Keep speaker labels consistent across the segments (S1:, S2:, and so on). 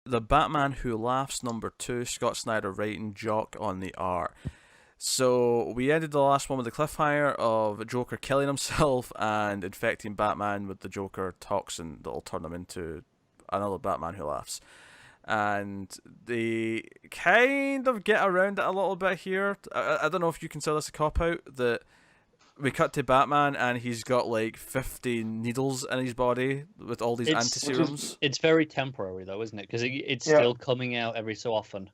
S1: The Batman Who Laughs #2, Scott Snyder writing, Jock on the art. So we ended the last one with the cliffhanger of Joker killing himself and infecting Batman with the Joker toxin that'll turn him into another Batman Who Laughs. And they kind of get around it a little bit here. I don't know if you consider this a cop-out, that we cut to Batman and he's got like 50 needles in his body with all these anti-serums.
S2: It's very temporary though, isn't it? Because it's still coming out every so often.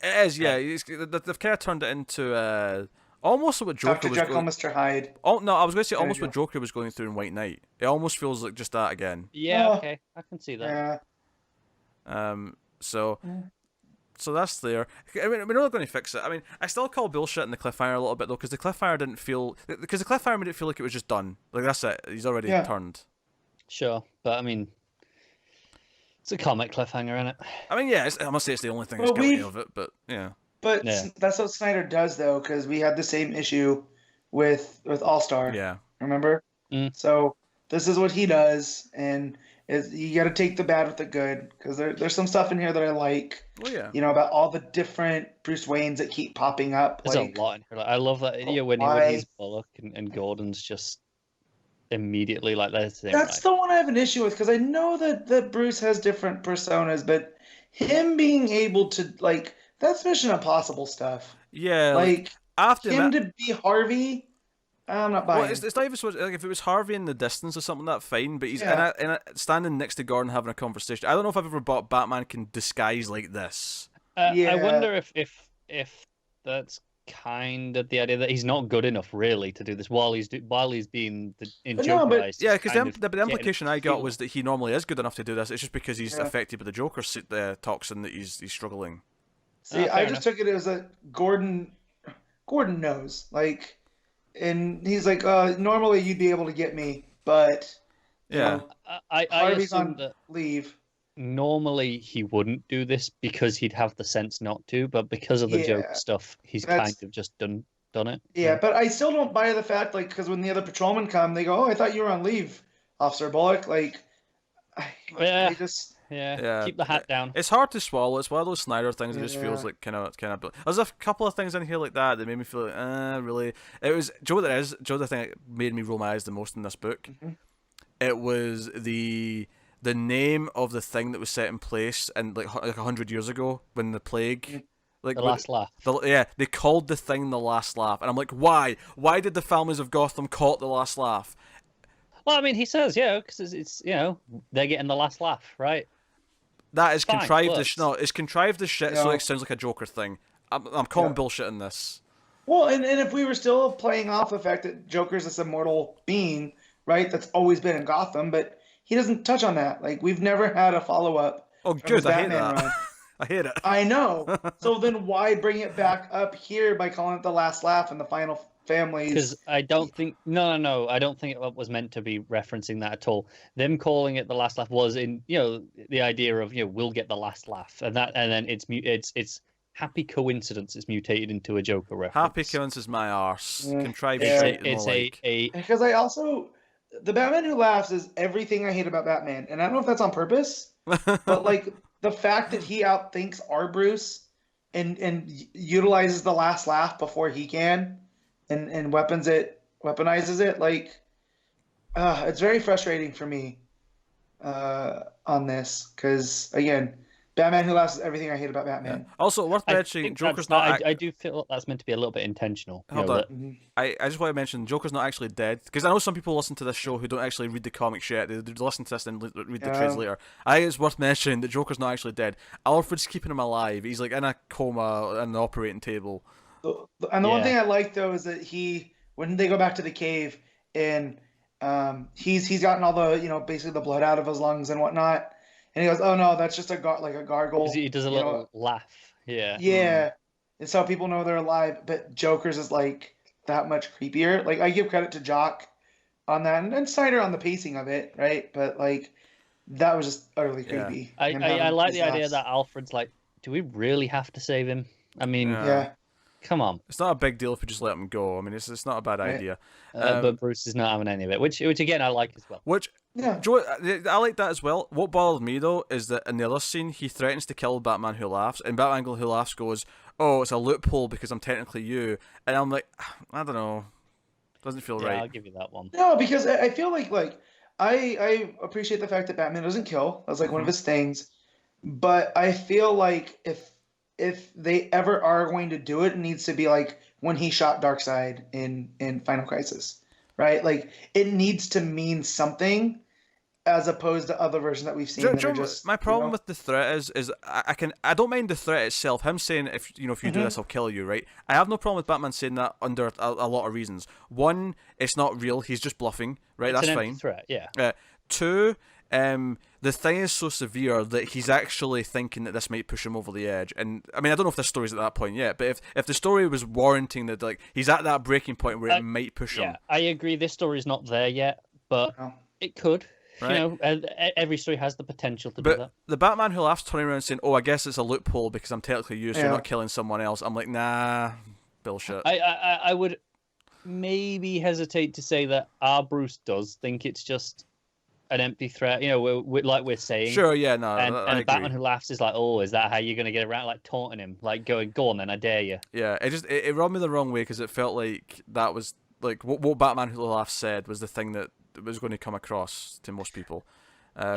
S1: It is, yeah. They've kind of turned it into almost what Joker
S3: Dr.
S1: was
S3: Jekyll,
S1: going...
S3: Mr. Hyde.
S1: Oh no, I was going to say
S3: There
S1: almost
S3: you
S1: what
S3: go.
S1: Joker was going through in White Knight. It almost feels like just that again.
S2: Yeah, okay, I can see that.
S3: Yeah.
S1: So that's there. I mean, we're not going to fix it. I mean, I still call bullshit in the cliffhanger a little bit though, because the cliffhanger didn't feel... Because the cliffhanger made it feel like it was just done. Like, that's it. He's already turned.
S2: Sure, but I mean, it's a comic cliffhanger, isn't it?
S1: I mean, yeah, I must say it's the only thing that's guilty of it, but yeah.
S3: But that's what Snyder does, though, because we had the same issue with All-Star.
S1: Yeah.
S3: Remember? So this is what he does, and you got to take the bad with the good, because there's some stuff in here that I like.
S1: Oh, yeah.
S3: You know, about all the different Bruce Waynes that keep popping up.
S2: There's a lot in here. Like, I love that when he's Bullock and Gordon's just immediately like that's
S3: the one I have an issue with, because I know that Bruce has different personas, but him being able to, like, that's Mission Impossible stuff.
S1: Yeah,
S3: like
S1: after
S3: him to be Harvey, I'm not buying.
S1: Well, it's not even so much, like, if it was Harvey in the distance or something, that's fine. But he's standing next to Gordon having a conversation. I don't know if I've ever bought Batman can disguise like this.
S2: I wonder if that's kind of the idea that he's not good enough really to do this while he's being in Joker eyes.
S1: Yeah, because the implication I got was that he normally is good enough to do this. It's just because he's affected by the Joker toxin that he's struggling.
S3: See, I just took it as a Gordon knows, like, and he's like, normally you'd be able to get me, but
S2: I
S3: Harvey's
S2: assume
S3: on
S2: that
S3: leave.
S2: Normally he wouldn't do this because he'd have the sense not to, but because of the Joker stuff, he's kind of just done it.
S3: Yeah, but I still don't buy the fact, like, because when the other patrolmen come, they go, "Oh, I thought you were on leave, Officer Bullock." Like,
S2: I
S3: just
S2: keep the hat down.
S1: It's hard to swallow. It's one of those Snyder things that just feels like kind of. There's a couple of things in here like that made me feel like, really. It was Joe. That is Joe. The thing that made me roll my eyes the most in this book. Mm-hmm. It was the name of the thing that was set in place in like 100 years ago when the plague. Like
S2: the last laugh.
S1: They called the thing the last laugh, and I'm like, why? Why did the families of Gotham call it the last laugh?
S2: Well, I mean, he says, because it's they're getting the last laugh, right?
S1: That is contrived as it's contrived as shit, so it sounds like a Joker thing. I'm calling bullshit in this.
S3: Well, and if we were still playing off the fact that Joker's this immortal being, right, that's always been in Gotham, but he doesn't touch on that. Like, we've never had a follow-up.
S1: Oh, good, I hate that. I hate it.
S3: I know. So then why bring it back up here by calling it the last laugh and the final families?
S2: Because I don't think I don't think it was meant to be referencing that at all. Them calling it the last laugh was in the idea of we'll get the last laugh, and then it's happy coincidence it's mutated into a Joker reference.
S1: Happy coincidence is my arse. Contrived
S2: shit.
S1: It's
S2: a
S3: because I also the Batman Who Laughs is everything I hate about Batman, and I don't know if that's on purpose, but like the fact that he outthinks our Bruce and utilizes the last laugh before he can. And weaponizes it, like, it's very frustrating for me on this, because, again, Batman Who Laughs is everything I hate about Batman.
S1: Yeah. Also, worth mentioning, Joker's not...
S2: I do feel that's meant to be a little bit intentional.
S1: Hold on. I just want to mention, Joker's not actually dead, because I know some people listen to this show who don't actually read the comics yet. They listen to this and read the trades later. I think it's worth mentioning that Joker's not actually dead. Alfred's keeping him alive. He's, like, in a coma on the operating table.
S3: And the one thing I like, though, is that when they go back to the cave and he's gotten all the basically the blood out of his lungs and whatnot, and he goes, "Oh no, that's just a gargle."
S2: He does a little laugh. Yeah.
S3: Yeah, and so people know they're alive. But Joker's is like that much creepier. Like, I give credit to Jock on that, and Snyder on the pacing of it, right? But like that was just utterly creepy.
S2: I like the idea that Alfred's like, do we really have to save him? I mean, come on.
S1: It's not a big deal if we just let him go. I mean, it's not a bad idea.
S2: But Bruce is not having any of it, which again I like as well.
S1: Which
S3: Yeah.
S1: Joe, I like that as well. What bothered me though is that in the other scene he threatens to kill Batman Who Laughs, and Batman Who Laughs goes, "Oh, it's a loophole because I'm technically you," and I'm like, I don't know, doesn't feel
S2: Yeah,
S1: right.
S2: I'll give you that one.
S3: No, because I feel like I appreciate the fact that Batman doesn't kill. That's like one of his things. But I feel like if they ever are going to do it, it needs to be like when he shot Darkseid in Final Crisis, right? Like it needs to mean something as opposed to other versions that we've seen that are just,
S1: My problem with the threat is I don't mind the threat itself. Him saying if you do this I'll kill you, right? I have no problem with Batman saying that under a lot of reasons. One, it's not real. He's just bluffing, right?
S2: It's
S1: That's
S2: an empty
S1: fine.
S2: threat, yeah.
S1: Two, the thing is so severe that he's actually thinking that this might push him over the edge. And I mean, I don't know if this story's at that point yet, but if the story was warranting that, like, he's at that breaking point where it might push him.
S2: Yeah, I agree. This story's not there yet, but it could.
S1: Right.
S2: You know, every story has the potential to do that.
S1: But the Batman Who Laughs turning around saying, "Oh, I guess it's a loophole because I'm technically you, so you're not killing someone else." I'm like, nah, bullshit.
S2: I would maybe hesitate to say that our Bruce does think it's just an empty threat. You know, we're saying.
S1: Sure, yeah, no,
S2: And
S1: I agree.
S2: Batman Who Laughs is like, oh, is that how you're gonna get around? Like taunting him, like going, go on then, I dare you.
S1: Yeah, it rubbed me the wrong way because it felt like that was like what Batman Who Laughs said was the thing that was going to come across to most people.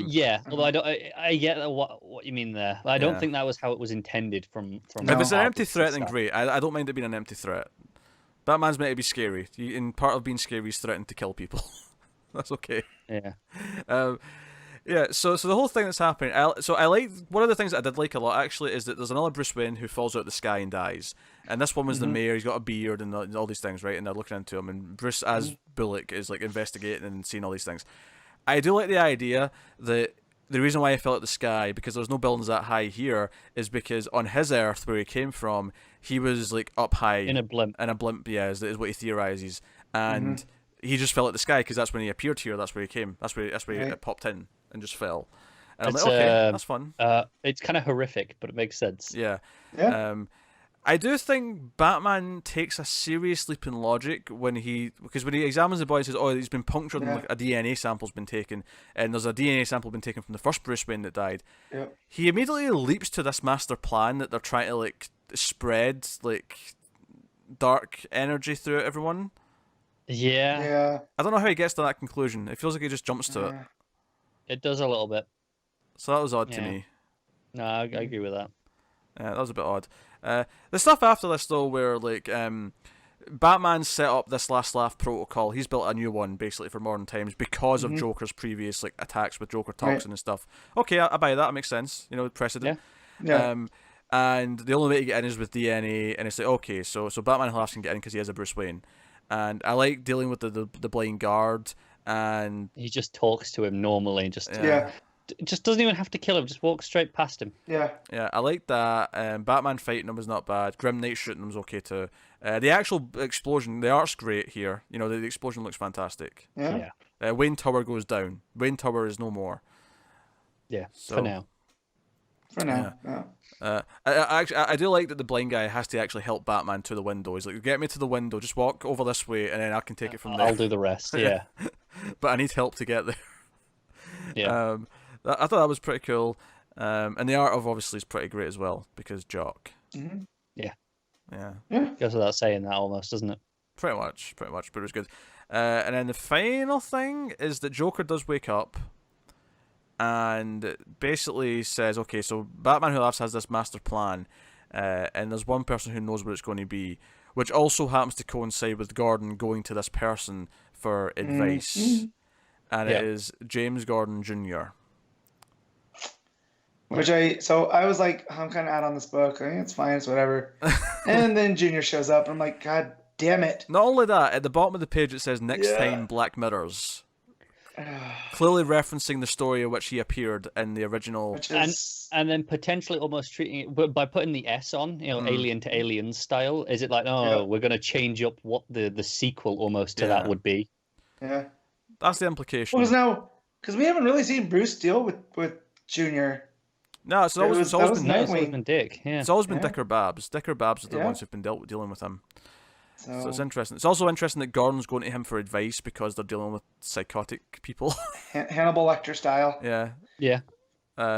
S2: Yeah, although I get what you mean there. I don't think that was how it was intended from.
S1: If it's an empty threat, then
S2: stuff.
S1: great. I don't mind it being an empty threat. Batman's meant to be scary. And part of being scary is threatening to kill people. That's okay.
S2: Yeah.
S1: Yeah, so the whole thing that's happening, I like, one of the things that I did like a lot actually is that there's another Bruce Wayne who falls out of the sky and dies, and this one was the mayor. He's got a beard and all these things, right? And they're looking into him, and Bruce as Bullock is like investigating and seeing all these things. I do like the idea that the reason why he fell out of the sky, because there's no buildings that high here, is because on his Earth where he came from, he was like up high
S2: In a blimp.
S1: Yeah, is what he theorizes, and he just fell out of the sky because that's when he appeared here. That's where he came. That's where it popped in and just fell. And I'm like, okay, that's fun.
S2: It's kind of horrific, but it makes sense.
S1: Yeah.
S3: Yeah.
S1: I do think Batman takes a serious leap in logic because when he examines the body, he says, "Oh, he's been punctured and like a DNA sample's been taken, and there's a DNA sample been taken from the first Bruce Wayne that died."
S3: Yeah.
S1: He immediately leaps to this master plan that they're trying to like spread like dark energy through everyone.
S2: Yeah.
S3: Yeah.
S1: I don't know how he gets to that conclusion. It feels like he just jumps to it.
S2: It does a little bit.
S1: So that was odd to
S2: Yeah.
S1: me.
S2: No, I agree with that.
S1: Yeah, that was a bit odd. The stuff after this, though, where like Batman set up this last laugh protocol. He's built a new one basically for modern times because of Joker's previous like attacks with Joker toxin and stuff. Okay, I buy that. It makes sense. You know, precedent.
S3: Yeah.
S1: And the only way to get in is with DNA, and it's like, okay, so Batman Who Laughs can get in because he has a Bruce Wayne, and I like dealing with the blind guard, and
S2: He just talks to him normally, and just
S3: Yeah.
S2: doesn't even have to kill him. Just walks straight past him.
S3: Yeah.
S1: yeah, I like that. Batman fighting him was not bad. Grim Knight shooting him was okay too. The actual explosion, the art's great here. You know, the explosion looks fantastic.
S3: Yeah.
S1: Wayne Tower goes down. Wayne Tower is no more.
S2: Yeah.
S1: So-
S2: For now.
S3: For now. Yeah.
S1: I do like that the blind guy has to actually help Batman to the window. He's like, get me to the window, just walk over this way, and then I can take it from there.
S2: I'll do the rest. Yeah.
S1: But I need help to get there.
S2: Yeah.
S1: I thought that was pretty cool. And the art of obviously is pretty great as well because Jock.
S3: Mhm.
S1: Yeah,
S2: Goes without saying that almost, doesn't it?
S1: pretty much, but it was good. And then the final thing is that Joker does wake up and basically says, okay, so Batman Who Laughs has this master plan, and there's one person who knows what it's going to be, which also happens to coincide with Gordon going to this person for advice, and it is James Gordon Jr.
S3: So I was like, I'm kind of out on this book. It's fine, it's whatever. And then Junior shows up, and I'm like, God damn it.
S1: Not only that, at the bottom of the page it says next time Black Mirrors. Clearly referencing the story in which he appeared in the original.
S3: Which is,
S2: And then potentially almost treating it, but by putting the S on, you know, Alien to Alien style. Is it like, we're going to change up what the sequel almost to that would be?
S3: yeah.
S1: That's the implication.
S3: Because we haven't really seen Bruce deal with Junior.
S1: No, it's always been
S3: Nightwing.
S2: It's always been Dick. Yeah.
S1: It's always been Dick or Babs. Dick or Babs are the ones who've been dealing with him. So it's interesting. It's also interesting that Gordon's going to him for advice because they're dealing with psychotic people.
S3: Hannibal Lecter style.
S1: Yeah.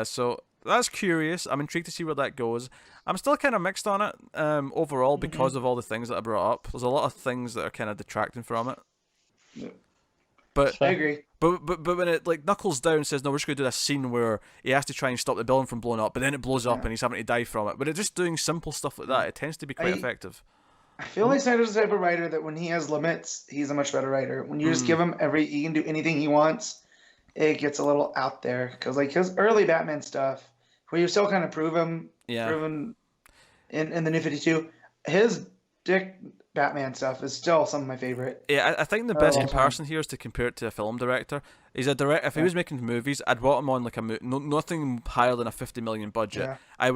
S1: So that's curious. I'm intrigued to see where that goes. I'm still kind of mixed on it overall because of all the things that I brought up. There's a lot of things that are kind of detracting from it.
S3: Yeah.
S1: But
S3: I agree.
S1: But when it like knuckles down and says, no, we're just going to do a scene where he has to try and stop the building from blowing up, but then it blows up and he's having to die from it. But it just doing simple stuff like that, it tends to be quite effective.
S3: I feel like Snyder's the type of writer that when he has limits, he's a much better writer. When you just give him he can do anything he wants, it gets a little out there. Because like his early Batman stuff, where you still kind of proven in the New 52, his Dick Batman stuff is still some of my favorite.
S1: Yeah, I think the best comparison here is to compare it to a film director. He's a director. If he was making movies, I'd want him on like nothing higher than a $50 million budget. Yeah. I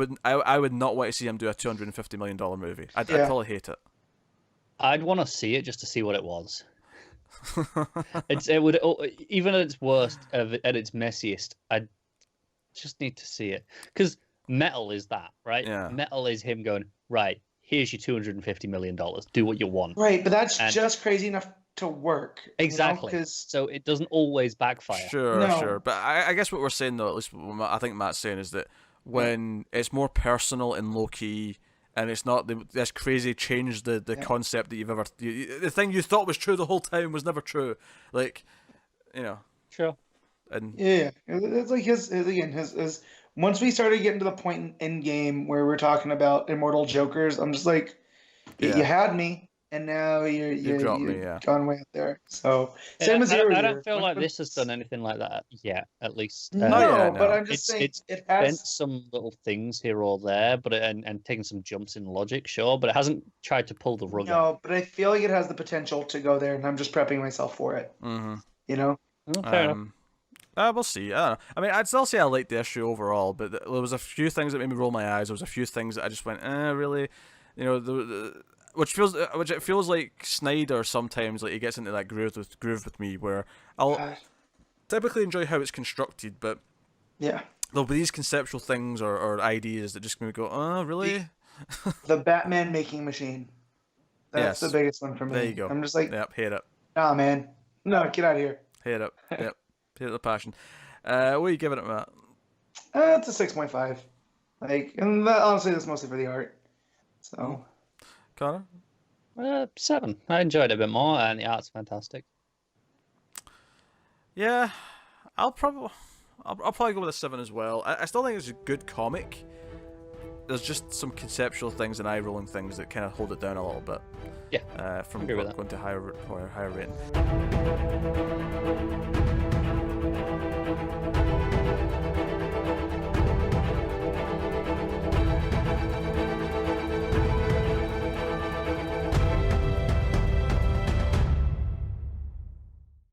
S1: would not want to see him do a $250 million movie. I'd probably hate it.
S2: I'd want to see it just to see what it was. It would, even at its worst, at its messiest, I just need to see it, because Metal is that, right?
S1: Yeah.
S2: Metal is him going, right, here's your $250 million. Do what you want.
S3: Right, but that's just crazy enough to work.
S2: Exactly.
S3: You know,
S2: so it doesn't always backfire.
S1: Sure. But I guess what we're saying, though, at least what I think Matt's saying, is that when it's more personal and low key, and it's not this crazy change the concept that you've ever the thing you thought was true the whole time was never true, like, you know.
S2: Sure.
S1: And
S3: it's like his once we started getting to the point in Endgame where we're talking about immortal Jokers, I'm just like, you had me, and now you
S1: dropped me,
S3: gone way up there. So same as you.
S2: I don't feel like this has done anything like that yet, at least.
S3: No, but I'm just saying
S2: it's
S3: it has
S2: bent some little things here or there, but and taken some jumps in logic, sure, but it hasn't tried to pull the rug out.
S3: No, but I feel like it has the potential to go there, and I'm just prepping myself for it.
S1: Mm-hmm.
S3: You know.
S2: Fair enough.
S1: We'll see. I don't know. I mean, I'd still say I liked the issue overall, but there was a few things that made me roll my eyes. There was a few things that I just went, really, you know, which it feels like Snyder sometimes, like he gets into that groove with me, where I'll typically enjoy how it's constructed, but there'll be these conceptual things or ideas that just make me go, really?
S3: The Batman making machine. That's the biggest one for me.
S1: There you go.
S3: I'm just like,
S1: hate it.
S3: Nah, man, no, get out of here.
S1: Hate it. Yep. Hate the passion. What are you giving it, Matt?
S3: It's a 6.5. Like, and that, honestly, that's mostly for the art. So,
S1: Connor?
S2: 7. I enjoyed it a bit more, and the art's fantastic.
S1: Yeah, I'll probably go with a 7 as well. I still think it's a good comic. There's just some conceptual things and eye-rolling things that kind of hold it down a little bit.
S2: Yeah,
S1: from going to higher rating.